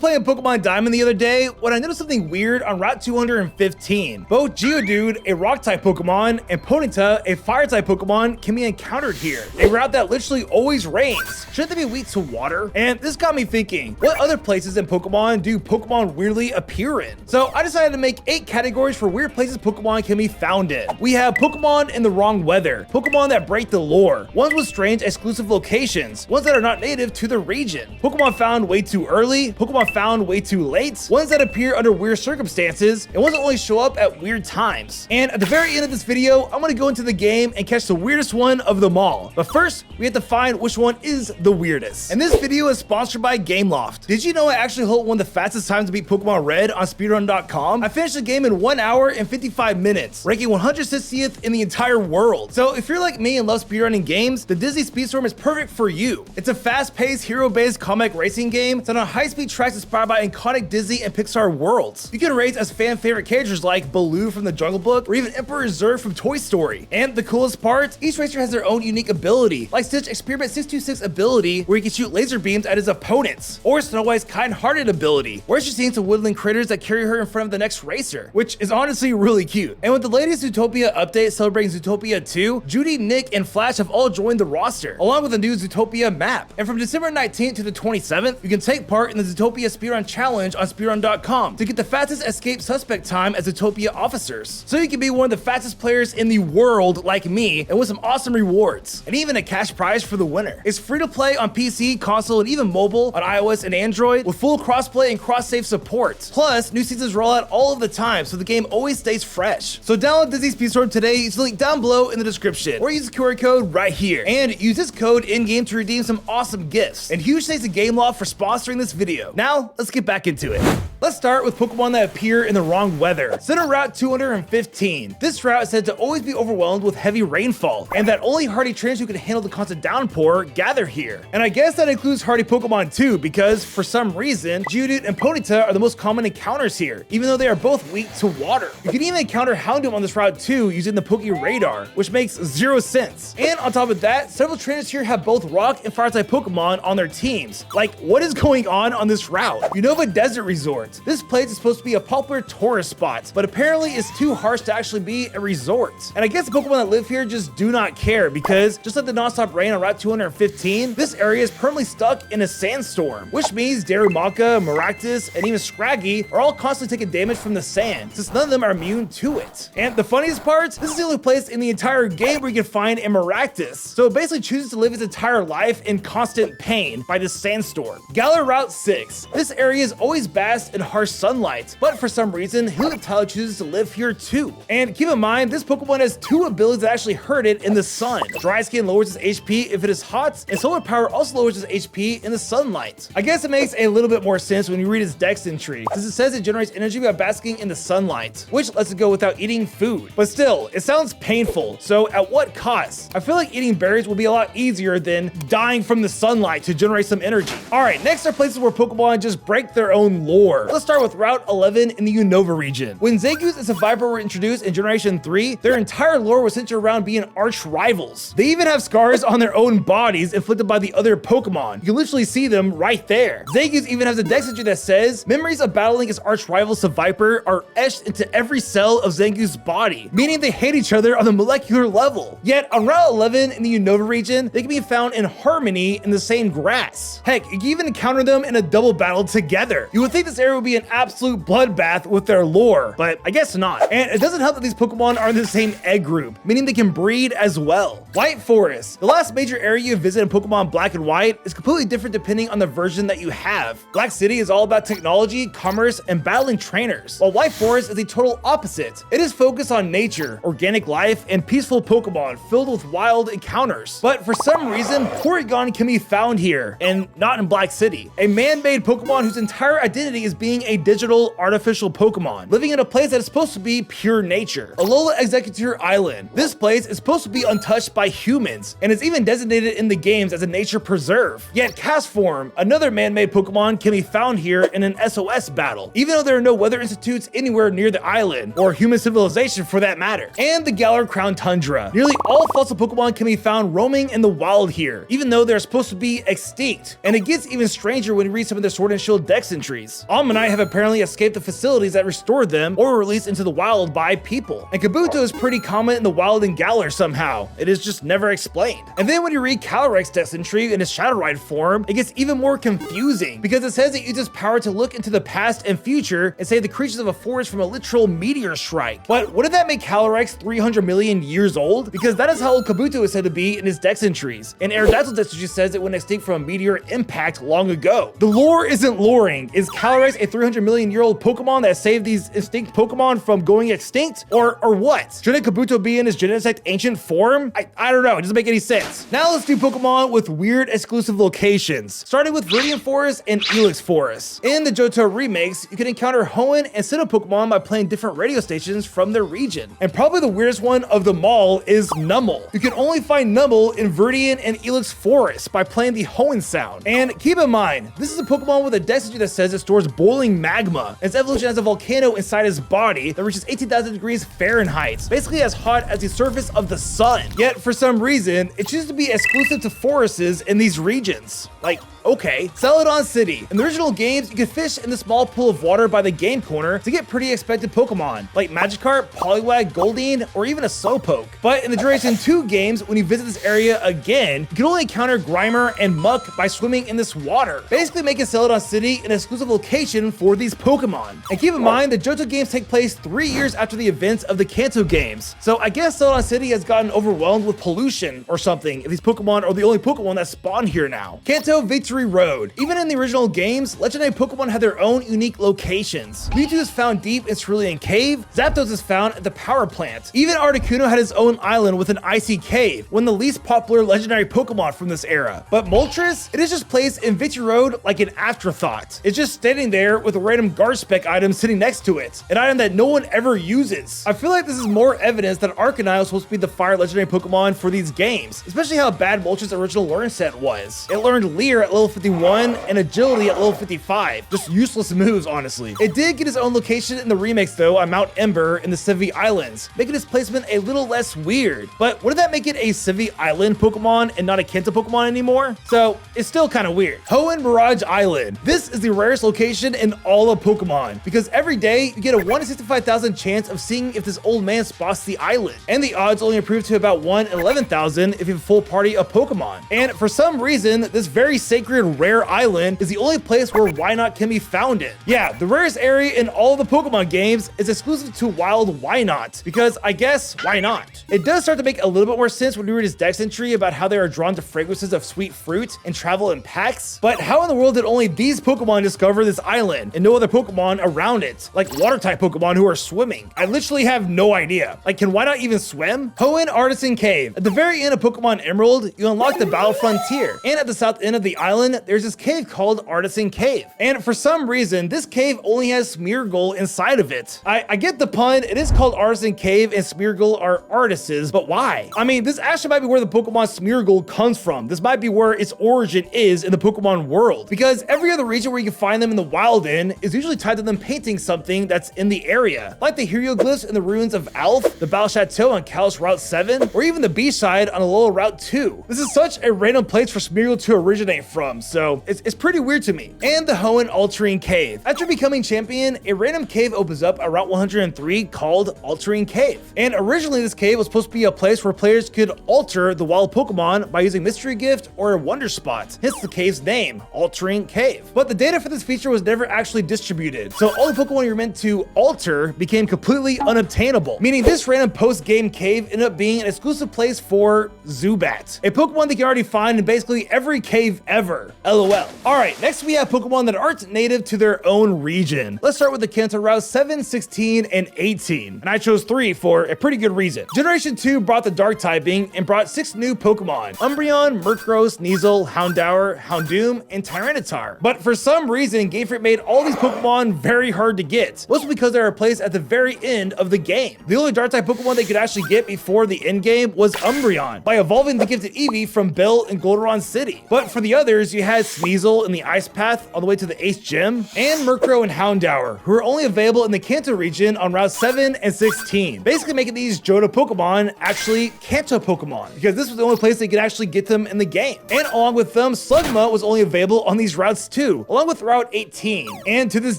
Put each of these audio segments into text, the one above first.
playing Pokemon Diamond the other day when I noticed something weird on Route 215. Both Geodude, a rock-type Pokemon, and Ponyta, a fire-type Pokemon, can be encountered here. A route that literally always rains. Shouldn't they be weak to water? And this got me thinking, what other places in Pokemon do Pokemon weirdly appear in? So I decided to make 8 categories for weird places Pokemon can be found in. We have Pokemon in the wrong weather, Pokemon that break the lore, ones with strange exclusive locations, ones that are not native to the region, Pokemon found way too early, Pokemon found way too late, ones that appear under weird circumstances, and ones that only show up at weird times. And at the very end of this video, I'm going to go into the game and catch the weirdest one of them all. But first, we have to find which one is the weirdest. And this video is sponsored by Gameloft. Did you know I actually hold one of the fastest times to beat Pokemon Red on speedrun.com? I finished the game in 1 hour and 55 minutes, ranking 160th in the entire world. So if you're like me and love speedrunning games, the Disney Speedstorm is perfect for you. It's a fast-paced, hero-based comic racing game set on high-speed tracks inspired by iconic Disney and Pixar worlds. You can race as fan-favorite characters like Baloo from The Jungle Book or even Emperor Zurg from Toy Story. And the coolest part, each racer has their own unique ability, like Stitch Experiment 626 ability, where he can shoot laser beams at his opponents, or Snow White's Kind-Hearted ability, where she's seen some woodland critters that carry her in front of the next racer, which is honestly really cute. And with the latest Zootopia update celebrating Zootopia 2, Judy, Nick, and Flash have all joined the roster, along with a new Zootopia map. And from December 19th to the 27th, you can take part in the Zootopia Speedrun Challenge on speedrun.com to get the fastest escape suspect time as Zootopia officers. So you can be one of the fastest players in the world like me and with some awesome rewards, and even a cash prize for the winner. It's free to play on PC, console, and even mobile on iOS and Android with full crossplay and cross-save support. Plus, new seasons roll out all of the time, so the game always stays fresh. So download Disney Speedstorm today. Use the link down below in the description, or use the QR code right here. And use this code in-game to redeem some awesome gifts. And huge thanks to Gameloft for sponsoring this video. Now, let's get back into it. Let's start with Pokemon that appear in the wrong weather. Center Route 215. This route is said to always be overwhelmed with heavy rainfall, and that only hardy trainers who can handle the constant downpour gather here. And I guess that includes hardy Pokemon too, because for some reason, Geodude and Ponyta are the most common encounters here, even though they are both weak to water. You can even encounter Houndoom on this route too using the Poke Radar, which makes 0 sense. And on top of that, several trainers here have both rock and fire type Pokemon on their teams. Like, what is going on this route? Unova Desert Resort. This place is supposed to be a popular tourist spot, but apparently it's too harsh to actually be a resort. And I guess the Pokemon that live here just do not care, because just like the nonstop rain on Route 215, this area is permanently stuck in a sandstorm, which means Darumaka, Maractus, and even Scraggy are all constantly taking damage from the sand, since none of them are immune to it. And the funniest part, this is the only place in the entire game where you can find a Maractus, so it basically chooses to live its entire life in constant pain by this sandstorm. Galar Route 6. This area is always basked in harsh sunlight, but for some reason, Helioptile chooses to live here too. And keep in mind, this Pokemon has 2 abilities that actually hurt it in the sun. Dry Skin lowers its HP if it is hot, and Solar Power also lowers its HP in the sunlight. I guess it makes a little bit more sense when you read its Dex entry, since it says it generates energy by basking in the sunlight, which lets it go without eating food. But still, it sounds painful, so at what cost? I feel like eating berries will be a lot easier than dying from the sunlight to generate some energy. Alright, next are places where Pokemon just break their own lore. Let's start with Route 11 in the Unova region. When Zangoose and Survivor were introduced in Generation 3, their entire lore was centered around being arch rivals. They even have scars on their own bodies inflicted by the other Pokemon. You can literally see them right there. Zangoose even has a Dex entry that says, memories of battling his arch rival Survivor are etched into every cell of Zangoose's body, meaning they hate each other on the molecular level. Yet on Route 11 in the Unova region, they can be found in harmony in the same grass. Heck, you can even encounter them in a double battle together. You would think this area would be an absolute bloodbath with their lore, but I guess not. And it doesn't help that these Pokemon are in the same egg group, meaning they can breed as well. White Forest. The last major area you visit in Pokemon Black and White is completely different depending on the version that you have. Black City is all about technology, commerce, and battling trainers, while White Forest is the total opposite. It is focused on nature, organic life, and peaceful Pokemon filled with wild encounters. But for some reason, Porygon can be found here, and not in Black City. A man-made Pokemon whose entire identity is being being a digital artificial Pokemon, living in a place that is supposed to be pure nature. Alola Executor Island. This place is supposed to be untouched by humans, and is even designated in the games as a nature preserve. Yet Castform, another man-made Pokemon, can be found here in an SOS battle, even though there are no weather institutes anywhere near the island, or human civilization for that matter. And the Galar Crown Tundra. Nearly all fossil Pokemon can be found roaming in the wild here, even though they're supposed to be extinct. And it gets even stranger when you read some of their Sword and Shield Dex entries. Omanyte have apparently escaped the facilities that restored them or were released into the wild by people. And Kabuto is pretty common in the wild in Galar somehow. It is just never explained. And then when you read Calyrex Dex entry in its Shadow Ride form, it gets even more confusing because it says it uses power to look into the past and future and save the creatures of a forest from a literal meteor strike. But wouldn't that make Calyrex 300 million years old? Because that is how old Kabuto is said to be in his Dex entries. And Aerodactyl Dex entry says it went extinct from a meteor impact long ago. The lore isn't loring. Is Calyrex a 300 million year old Pokemon that saved these extinct Pokemon from going extinct? Or what? Shouldn't Kabuto be in his Genesect ancient form? I don't know, it doesn't make any sense. Now let's do Pokemon with weird exclusive locations, starting with Viridian Forest and Elix Forest. In the Johto remakes, you can encounter Hoenn and Sinnoh Pokemon by playing different radio stations from their region. And probably the weirdest one of them all is Numel. You can only find Numel in Viridian and Elix Forest by playing the Hoenn sound. And keep in mind, this is a Pokemon with a Dex entry that says it stores boiling magma. Its evolution has a volcano inside its body that reaches 18,000 degrees Fahrenheit, basically as hot as the surface of the sun. Yet for some reason, it chooses to be exclusive to forests in these regions. Like, okay. Celadon City. In the original games, you could fish in the small pool of water by the game corner to get pretty expected Pokemon, like Magikarp, Poliwag, Goldeen, or even a Slowpoke. But in the Generation 2 games, when you visit this area again, you can only encounter Grimer and Muck by swimming in this water, basically making Celadon City an exclusive location for these Pokemon. And keep in mind, the Johto games take place 3 years after the events of the Kanto games, so I guess Celadon City has gotten overwhelmed with pollution or something if these Pokemon are the only Pokemon that spawn here now. Kanto Victory Road. Even in the original games, legendary Pokemon had their own unique locations. Mewtwo is found deep in Cerulean Cave, Zapdos is found at the power plant. Even Articuno had his own island with an icy cave, one of the least popular legendary Pokemon from this era. But Moltres, it is just placed in Victory Road like an afterthought. It's just standing there with a random guard spec item sitting next to it, an item that no one ever uses. I feel like this is more evidence that Arcanine was supposed to be the fire legendary Pokemon for these games, especially how bad Moltres' original learn set was. It learned Leer at level 51 and Agility at level 55. Just useless moves, honestly. It did get its own location in the remakes though on Mount Ember in the Civi Islands, making its placement a little less weird. But wouldn't that make it a Civi Island Pokemon and not a Kanto Pokemon anymore? So it's still kind of weird. Hoenn Mirage Island. This is the rarest location in all of Pokemon because every day you get a 1 in 65,000 chance of seeing if this old man spots the island. And the odds only improve to about 1 in 11,000 if you have a full party of Pokemon. And for some reason, this very sacred rare island is the only place where Wynaut can be found in. Yeah, the rarest area in all the Pokemon games is exclusive to Wild Wynaut, because I guess, why not? It does start to make a little bit more sense when you read his Dex entry about how they are drawn to fragrances of sweet fruit and travel in packs, but how in the world did only these Pokemon discover this island and no other Pokemon around it, like water-type Pokemon who are swimming? I literally have no idea. Like, can Wynaut even swim? Hoenn Artisan Cave. At the very end of Pokemon Emerald, you unlock the Battle Frontier, and at the south end of the island, there's this cave called Artisan Cave. And for some reason, this cave only has Smeargle inside of it. I get the pun, it is called Artisan Cave and Smeargle are artists, but why? I mean, this actually might be where the Pokemon Smeargle comes from. This might be where its origin is in the Pokemon world, because every other region where you can find them in the wild in is usually tied to them painting something that's in the area, like the hieroglyphs in the ruins of Alph, the Battle Chateau on Kalos Route 7, or even the B-side on Alola Route 2. This is such a random place for Smeargle to originate from, so it's pretty weird to me. And the Hoenn Altering Cave. After becoming champion, a random cave opens up at Route 103 called Altering Cave. And originally this cave was supposed to be a place where players could alter the wild Pokemon by using Mystery Gift or a Wonder Spot, hence the cave's name, Altering Cave. But the data for this feature was never actually distributed, so all the Pokemon you're meant to alter became completely unobtainable, meaning this random post-game cave ended up being an exclusive place for Zubat, a Pokemon that you can already find in basically every cave ever. ever. LOL. Alright, next we have Pokemon that aren't native to their own region. Let's start with the Kanto routes 7, 16, and 18. And I chose 3 for a pretty good reason. Generation 2 brought the dark typing and brought 6 new Pokemon: Umbreon, Murkrow, Sneasel, Houndour, Houndoom, and Tyranitar. But for some reason, Game Freak made all these Pokemon very hard to get, mostly because they were placed at the very end of the game. The only dark type Pokemon they could actually get before the end game was Umbreon, by evolving the gifted Eevee from Bell in Goldenrod City. But for the others, you had Sneasel in the Ice Path all the way to the Ace Gym, and Murkrow and Houndour, who are only available in the Kanto region on Route 7 and 16, basically making these Johto Pokemon actually Kanto Pokemon, because this was the only place they could actually get them in the game. And along with them, Slugma was only available on these routes too, along with Route 18. And to this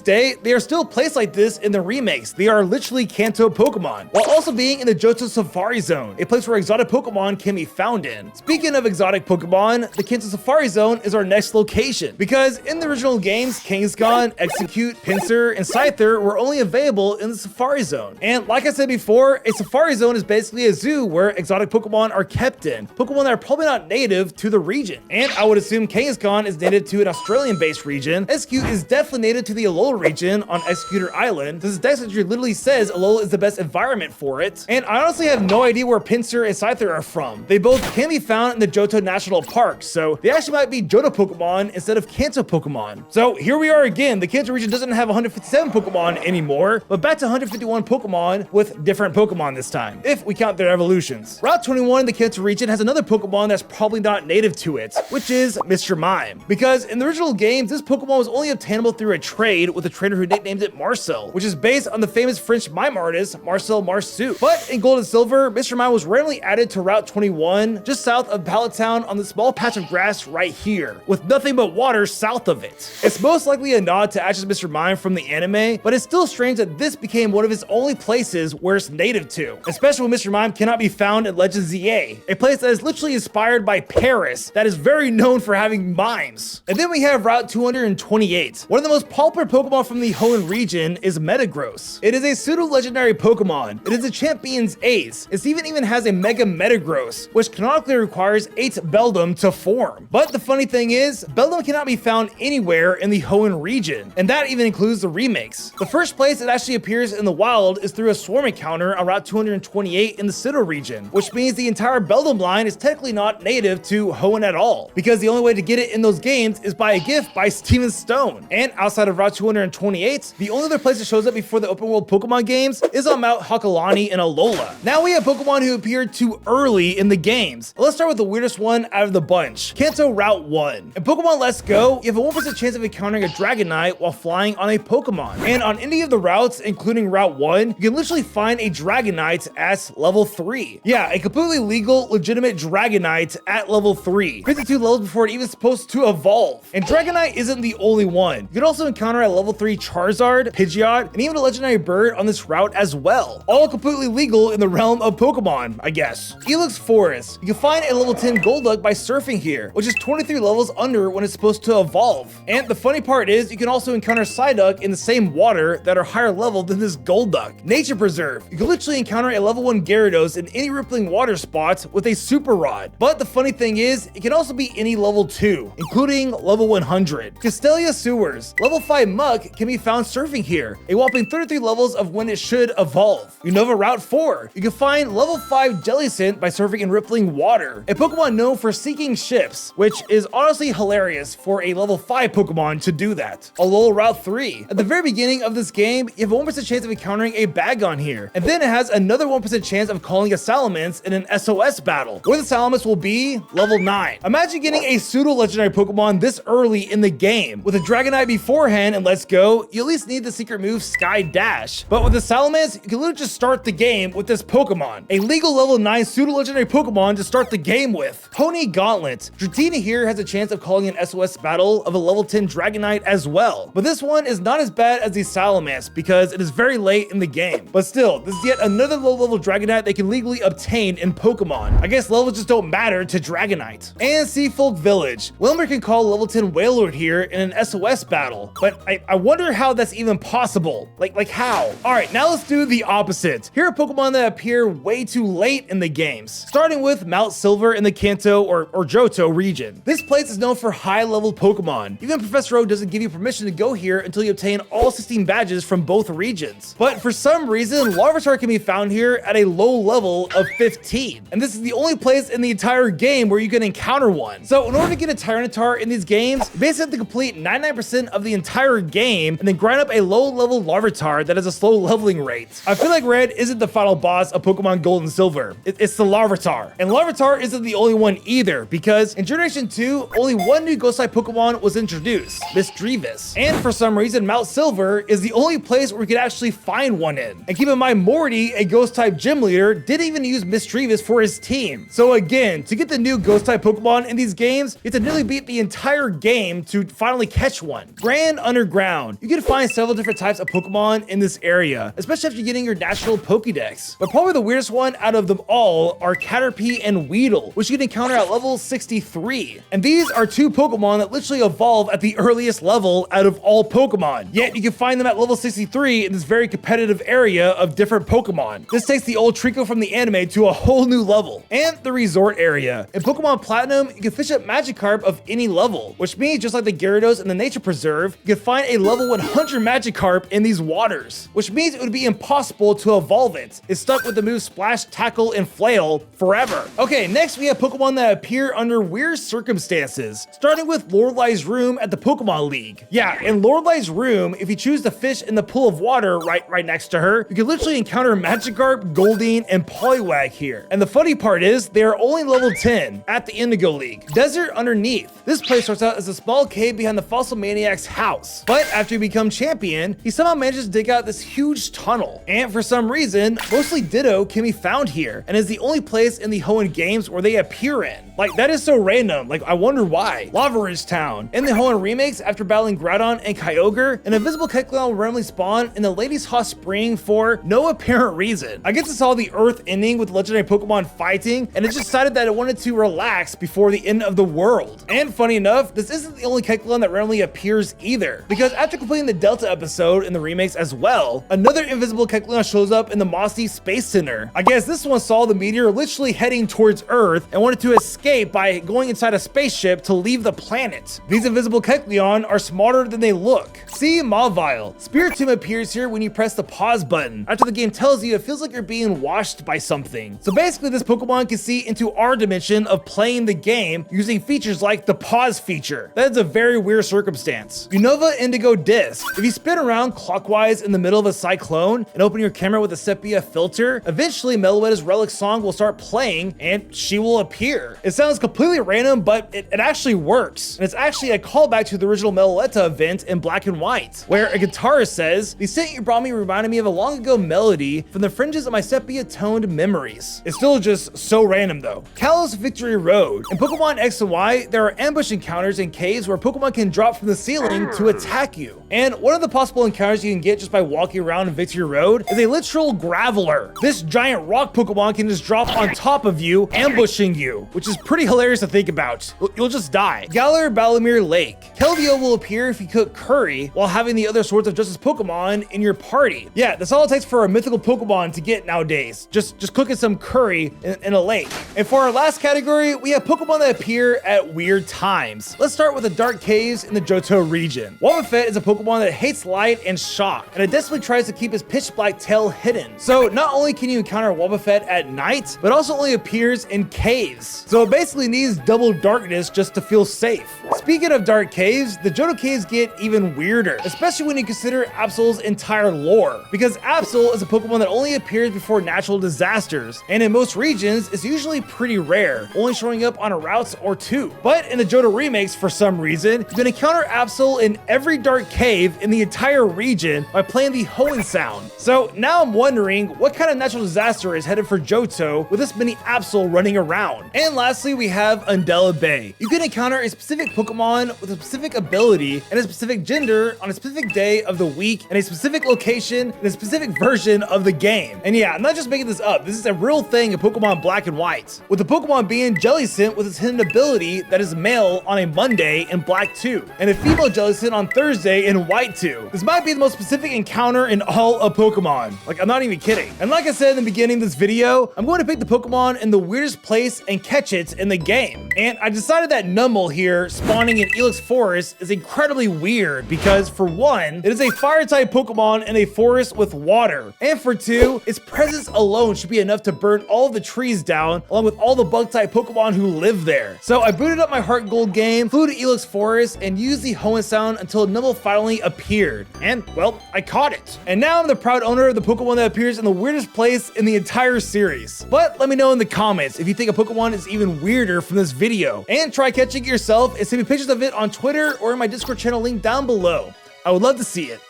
day, they are still placed like this in the remakes. They are literally Kanto Pokemon, while also being in the Johto Safari Zone, a place where exotic Pokemon can be found in. Speaking of exotic Pokemon, the Kanto Safari Zone is our next location, because in the original games, Kangaskhan, Execute, Pinsir, and Scyther were only available in the Safari Zone. And like I said before, a Safari Zone is basically a zoo where exotic Pokemon are kept in, Pokemon that are probably not native to the region. And I would assume Kangaskhan is native to an Australian-based region. Execute is definitely native to the Alola region on Executor Island. This dex entry literally says Alola is the best environment for it. And I honestly have no idea where Pinsir and Scyther are from. They both can be found in the Johto National Park, so they actually might be Johto Pokemon instead of Kanto Pokemon. So here we are again. The Kanto region doesn't have 157 Pokemon anymore, but back to 151 Pokemon with different Pokemon this time, if we count their evolutions. Route 21 in the Kanto region has another Pokemon that's probably not native to it, which is Mr. Mime. Because in the original games, this Pokemon was only obtainable through a trade with a trainer who nicknamed it Marcel, which is based on the famous French mime artist Marcel Marceau. But in Gold and Silver, Mr. Mime was randomly added to Route 21, just south of Pallet Town on the small patch of grass right here, with nothing but water south of it. It's most likely a nod to Ash's Mr. Mime from the anime, but it's still strange that this became one of his only places where it's native to, especially when Mr. Mime cannot be found in Legend ZA, a place that is literally inspired by Paris, that is very known for having mimes. And then we have Route 228. One of the most popular Pokemon from the Hoenn region is Metagross. It is a pseudo-legendary Pokemon. It is a champion's ace. It even has a Mega Metagross, which canonically requires 8 Beldum to form. But the funny thing is, Beldum cannot be found anywhere in the Hoenn region, and that even includes the remakes. The first place it actually appears in the wild is through a swarm encounter on Route 228 in the Sinnoh region, which means the entire Beldum line is technically not native to Hoenn at all, because the only way to get it in those games is by a gift by Steven Stone. And outside of Route 228, the only other place it shows up before the open world Pokemon games is on Mount Hakalani in Alola. Now we have Pokemon who appeared too early in the games. Let's start with the weirdest one out of the bunch, Kanto Route 1. In Pokemon Let's Go, you have a 1% chance of encountering a Dragonite while flying on a Pokemon. And on any of the routes, including Route 1, you can literally find a Dragonite at level 3. Yeah, a completely legal, legitimate Dragonite at level 3. 52 levels before it even supposed to evolve. And Dragonite isn't the only one. You can also encounter a level 3 Charizard, Pidgeot, and even a legendary bird on this route as well. All completely legal in the realm of Pokemon, I guess. Elix Forest. You can find a level 10 Golduck by surfing here, which is 23 levels under when it's supposed to evolve. And the funny part is, you can also encounter Psyduck in the same water that are higher level than this Golduck. Nature Preserve. You can literally encounter a level 1 Gyarados in any rippling water spot with a Super Rod. But the funny thing is, it can also be any level 2, including level 100. Castelia Sewers. Level 5 Muck can be found surfing here, a whopping 33 levels of when it should evolve. Unova Route 4. You can find level 5 Jellicent by surfing in rippling water, a Pokemon known for seeking ships, which is honestly hilarious for a level 5 Pokemon to do that. Alola Route 3. At the very beginning of this game, you have a 1% chance of encountering a Bagon here, and then it has another 1% chance of calling a Salamence in an SOS battle, where the Salamence will be level 9. Imagine getting a pseudo-legendary Pokemon this early in the game. With a Dragonite beforehand and Let's Go, you at least need the secret move Sky Dash. But with the Salamence, you can literally just start the game with this Pokemon, a legal level 9 pseudo-legendary Pokemon to start the game with. Pony Gauntlet. Dratini here has a chance of calling an SOS battle of a level 10 Dragonite as well, but this one is not as bad as the Salamence because it is very late in the game. But still, this is yet another low-level Dragonite they can legally obtain in Pokemon. I guess levels just don't matter to Dragonite. And Seafolk Village. Wilmer can call a level 10 Wailord here in an SOS battle, but I wonder how that's even possible. Like how? Alright, now let's do the opposite. Here are Pokemon that appear way too late in the games, starting with Mount Silver in the Kanto or Johto region. This place place is known for high-level Pokemon. Even Professor Oak doesn't give you permission to go here until you obtain all 16 badges from both regions. But for some reason, Larvitar can be found here at a low level of 15. And this is the only place in the entire game where you can encounter one. So in order to get a Tyranitar in these games, you basically have to complete 99% of the entire game and then grind up a low-level Larvitar that has a slow leveling rate. I feel like Red isn't the final boss of Pokemon Gold and Silver. It's the Larvitar. And Larvitar isn't the only one either, because in Generation 2, only one new Ghost-type Pokemon was introduced, Misdreavus. And for some reason, Mount Silver is the only place where we could actually find one in. And keep in mind, Morty, a Ghost-type gym leader, didn't even use Misdreavus for his team. So again, to get the new Ghost-type Pokemon in these games, you have to nearly beat the entire game to finally catch one. Grand Underground. You can find several different types of Pokemon in this area, especially after getting your natural Pokédex. But probably the weirdest one out of them all are Caterpie and Weedle, which you can encounter at level 63. And these are two Pokemon that literally evolve at the earliest level out of all Pokemon. Yet you can find them at level 63 in this very competitive area of different Pokemon. This takes the old Trico from the anime to a whole new level. And the resort area. In Pokemon Platinum, you can fish up Magikarp of any level, which means just like the Gyarados in the Nature Preserve, you can find a level 100 Magikarp in these waters, which means it would be impossible to evolve it. It's stuck with the moves Splash, Tackle, and Flail forever. Okay, next we have Pokemon that appear under weird circumstances, starting with Lorelai's room at the Pokemon League. Yeah, in Lorelai's room, if you choose to fish in the pool of water right next to her, you can literally encounter Magikarp, Goldeen, and Poliwag here. And the funny part is, they are only level 10 at the Indigo League. Desert Underneath. This place starts out as a small cave behind the Fossil Maniac's house. But after you become champion, he somehow manages to dig out this huge tunnel. And for some reason, mostly Ditto can be found here, and is the only place in the Hoenn games where they appear in. Like, that is so random. Like, I wonder why. Lava Ridge Town. In the Hoenn remakes, after battling Groudon and Kyogre, an invisible Kecleon will randomly spawn in the Ladies Hot Spring for no apparent reason. I guess it saw the Earth ending with legendary Pokemon fighting, and it just decided that it wanted to relax before the end of the world. And funny enough, this isn't the only Kecleon that randomly appears either, because after completing the Delta episode in the remakes as well, another invisible Kecleon shows up in the Mossy Space Center. I guess this one saw the meteor literally heading towards Earth and wanted to escape by going inside a spaceship to leave the planet. These invisible Kecleon are smarter than they look. See Mawile. Spiritomb appears here when you press the pause button. After the game tells you, it feels like you're being washed by something. So basically, this Pokemon can see into our dimension of playing the game using features like the pause feature. That is a very weird circumstance. Unova Indigo Disc. If you spin around clockwise in the middle of a cyclone and open your camera with a sepia filter, eventually Meloetta's Relic song will start playing and she will appear. It sounds completely random, but it actually works. And it's actually a callback to the original Meloetta event in Black and White, where a guitarist says, "The scent you brought me reminded me of a long ago melody from the fringes of my sepia-toned memories." It's still just so random though. Kalos Victory Road. In Pokemon X and Y, there are ambush encounters in caves where Pokemon can drop from the ceiling to attack you. And one of the possible encounters you can get just by walking around Victory Road is a literal Graveler. This giant rock Pokemon can just drop on top of you, ambushing you, which is pretty hilarious to think about. You'll just die. Galar Balamir Lake. Keldeo will appear if you cook curry while having the other Swords of Justice Pokemon in your party. Yeah, that's all it takes for a mythical Pokemon to get nowadays. Just cooking some curry in a lake. And for our last category, we have Pokemon that appear at weird times. Let's start with the dark caves in the Johto region. Wobbuffet is a Pokemon that hates light and shock, and it desperately tries to keep his pitch black tail hidden. So not only can you encounter Wobbuffet at night, but also only appears in caves. So it basically needs double darkness just to feel safe. Speaking of dark caves, the Johto caves get even weirder, especially when you consider Absol's entire lore, because Absol is a Pokemon that only appears before natural disasters, and in most regions, it's usually pretty rare, only showing up on a route or two. But in the Johto remakes, for some reason, you can encounter Absol in every dark cave in the entire region by playing the Hoenn sound. So now I'm wondering what kind of natural disaster is headed for Johto with this many Absol running around. And lastly, we have Undella Bay. You can encounter a specific Pokemon with a specific ability and a specific gender on a specific day of the week and a specific location and a specific version of the game. And yeah, I'm not just making this up. This is a real thing in Pokemon Black and White, with the Pokemon being Jellicent with its hidden ability that is male on a Monday in Black 2, and a female Jellicent on Thursday in White 2. This might be the most specific encounter in all of Pokemon. Like, I'm not even kidding. And like I said in the beginning of this video, I'm going to pick the Pokemon in the weirdest place and catch it in the game. And I decided that that Numble here spawning in Elix Forest is incredibly weird because for one, it is a fire type Pokemon in a forest with water. And for two, its presence alone should be enough to burn all of the trees down along with all the bug type Pokemon who live there. So I booted up my Heart Gold game, flew to Elix Forest, and used the Hoenn sound until Numble finally appeared. And well, I caught it. And now I'm the proud owner of the Pokemon that appears in the weirdest place in the entire series. But let me know in the comments if you think a Pokemon is even weirder from this video. And try catching it yourself and send me pictures of it on Twitter or in my Discord channel link down below. I would love to see it.